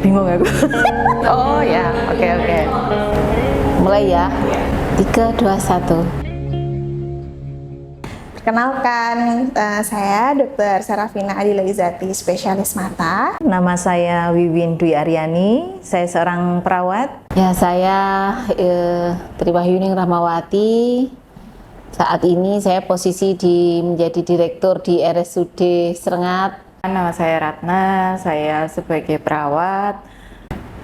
bingung aku. Oh ya, oke. Mulai ya. 3, 2, 1. Perkenalkan, saya Dr. Serafina Adila Izati, spesialis mata. Nama saya Wiwin Dwi Aryani, saya seorang perawat. Ya, saya Triwahyuning Rahmawati. Saat ini saya posisi menjadi direktur di RSUD Serengat. Nama saya Ratna, saya sebagai perawat.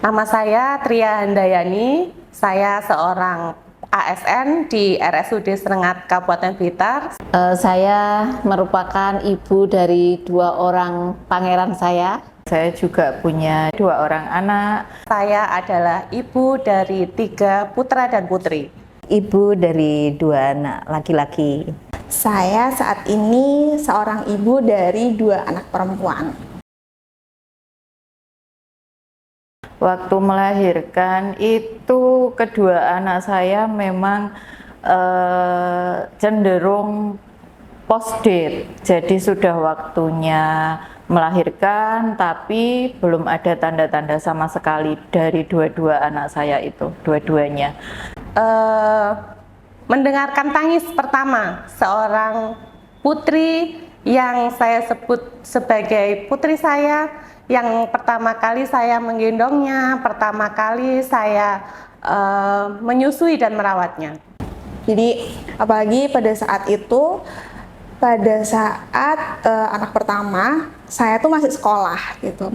Nama saya Tria Handayani, saya seorang ASN di RSUD Serengat Kabupaten Blitar. Saya merupakan ibu dari 2 orang pangeran saya. Saya juga punya 2 orang anak. Saya adalah ibu dari 3 putra dan putri. Ibu dari 2 anak laki-laki. Saya saat ini seorang ibu dari 2 anak perempuan. Waktu melahirkan itu kedua anak saya memang cenderung post-date. Jadi sudah waktunya melahirkan, tapi belum ada tanda-tanda sama sekali dari dua anak saya itu, dua-duanya. Mendengarkan tangis pertama seorang putri yang saya sebut sebagai putri saya, yang pertama kali saya menggendongnya, pertama kali saya menyusui dan merawatnya. Jadi apalagi pada saat itu, pada saat anak pertama, saya tuh masih sekolah gitu,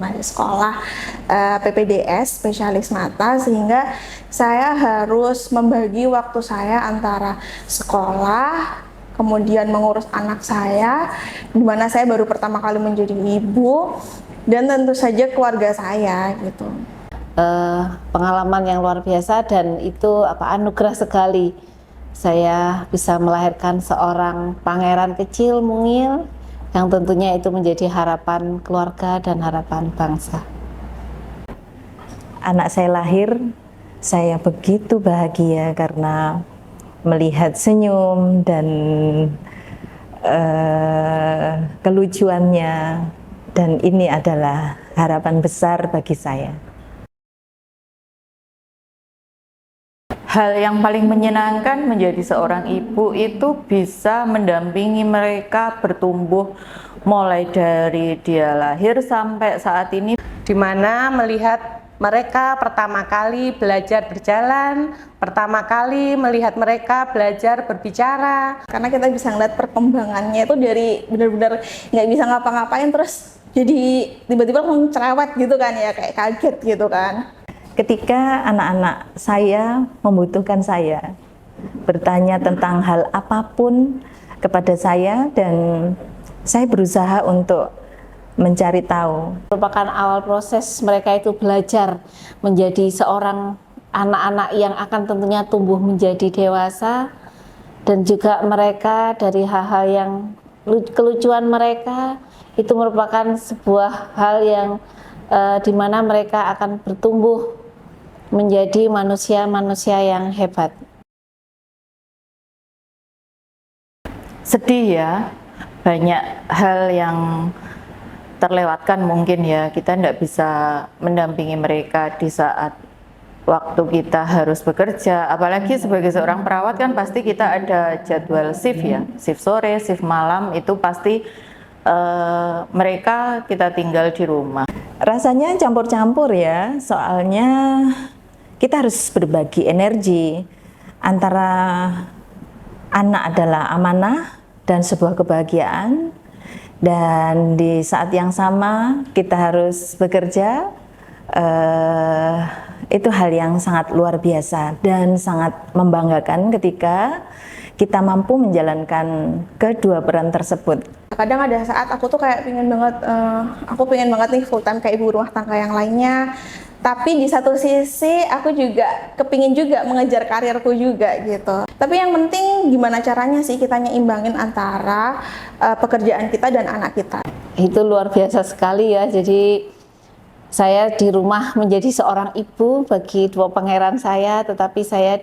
PPDS, spesialis mata, sehingga saya harus membagi waktu saya antara sekolah, kemudian mengurus anak saya, di mana saya baru pertama kali menjadi ibu, dan tentu saja keluarga saya gitu. Pengalaman yang luar biasa dan itu anugerah sekali. Saya bisa melahirkan seorang pangeran kecil mungil yang tentunya itu menjadi harapan keluarga dan harapan bangsa. Anak saya lahir, saya begitu bahagia karena melihat senyum dan kelucuannya, dan ini adalah harapan besar bagi saya. Hal yang paling menyenangkan menjadi seorang ibu itu bisa mendampingi mereka bertumbuh mulai dari dia lahir sampai saat ini, Di mana melihat mereka pertama kali belajar berjalan, pertama kali melihat mereka belajar berbicara. Karena kita bisa ngeliat perkembangannya itu dari benar-benar nggak bisa ngapa-ngapain terus jadi tiba-tiba langsung cerewet gitu kan ya, kayak kaget gitu kan. ketika anak-anak saya membutuhkan saya, bertanya tentang hal apapun kepada saya, dan saya berusaha untuk mencari tahu. Merupakan awal proses mereka itu belajar menjadi seorang anak-anak yang akan tentunya tumbuh menjadi dewasa, dan juga mereka dari hal-hal yang kelucuan mereka itu merupakan sebuah hal yang dimana mereka akan bertumbuh menjadi manusia-manusia yang hebat. Sedih ya, banyak hal yang terlewatkan mungkin ya, kita tidak bisa mendampingi mereka di saat waktu kita harus bekerja, apalagi sebagai seorang perawat kan pasti kita ada jadwal shift ya, shift sore, shift malam, itu pasti mereka kita tinggal di rumah. Rasanya campur-campur ya, soalnya kita harus berbagi energi antara anak adalah amanah dan sebuah kebahagiaan, dan di saat yang sama kita harus bekerja. Itu hal yang sangat luar biasa dan sangat membanggakan ketika kita mampu menjalankan kedua peran tersebut. Kadang ada saat aku tuh kayak pengen banget nih full time kayak ibu rumah tangga yang lainnya, tapi di satu sisi aku juga kepingin juga mengejar karirku juga gitu. Tapi yang penting gimana caranya sih kita nyimbangin antara pekerjaan kita dan anak kita. Itu luar biasa sekali ya. Jadi saya di rumah menjadi seorang ibu bagi 2 pangeran saya, tetapi saya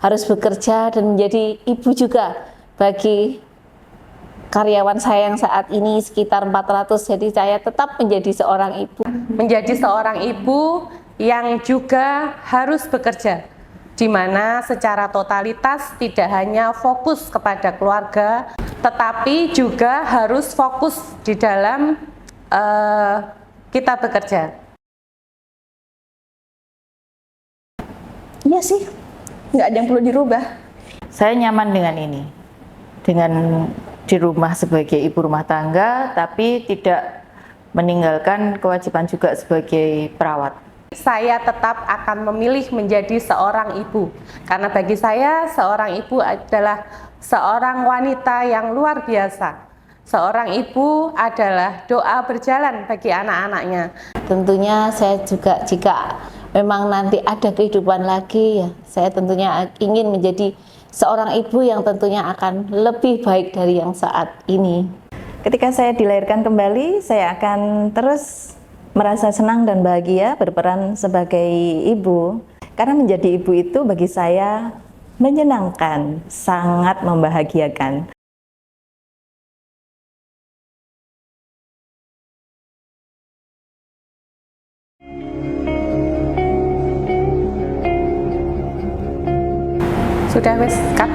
harus bekerja dan menjadi ibu juga bagi karyawan saya yang saat ini sekitar 400, jadi saya tetap menjadi seorang ibu. Menjadi seorang ibu yang juga harus bekerja, di mana secara totalitas tidak hanya fokus kepada keluarga, tetapi juga harus fokus di dalam kita bekerja. Iya sih, nggak ada yang perlu dirubah. Saya nyaman dengan ini, dengan di rumah sebagai ibu rumah tangga, tapi tidak meninggalkan kewajiban juga sebagai perawat. Saya tetap akan memilih menjadi seorang ibu, karena bagi saya seorang ibu adalah seorang wanita yang luar biasa. Seorang ibu adalah doa berjalan bagi anak-anaknya. Tentunya saya juga jika memang nanti ada kehidupan lagi, ya saya tentunya ingin menjadi seorang ibu yang tentunya akan lebih baik dari yang saat ini. Ketika saya dilahirkan kembali, saya akan terus merasa senang dan bahagia berperan sebagai ibu. Karena menjadi ibu itu bagi saya menyenangkan, sangat membahagiakan. Sudah wes, Kak.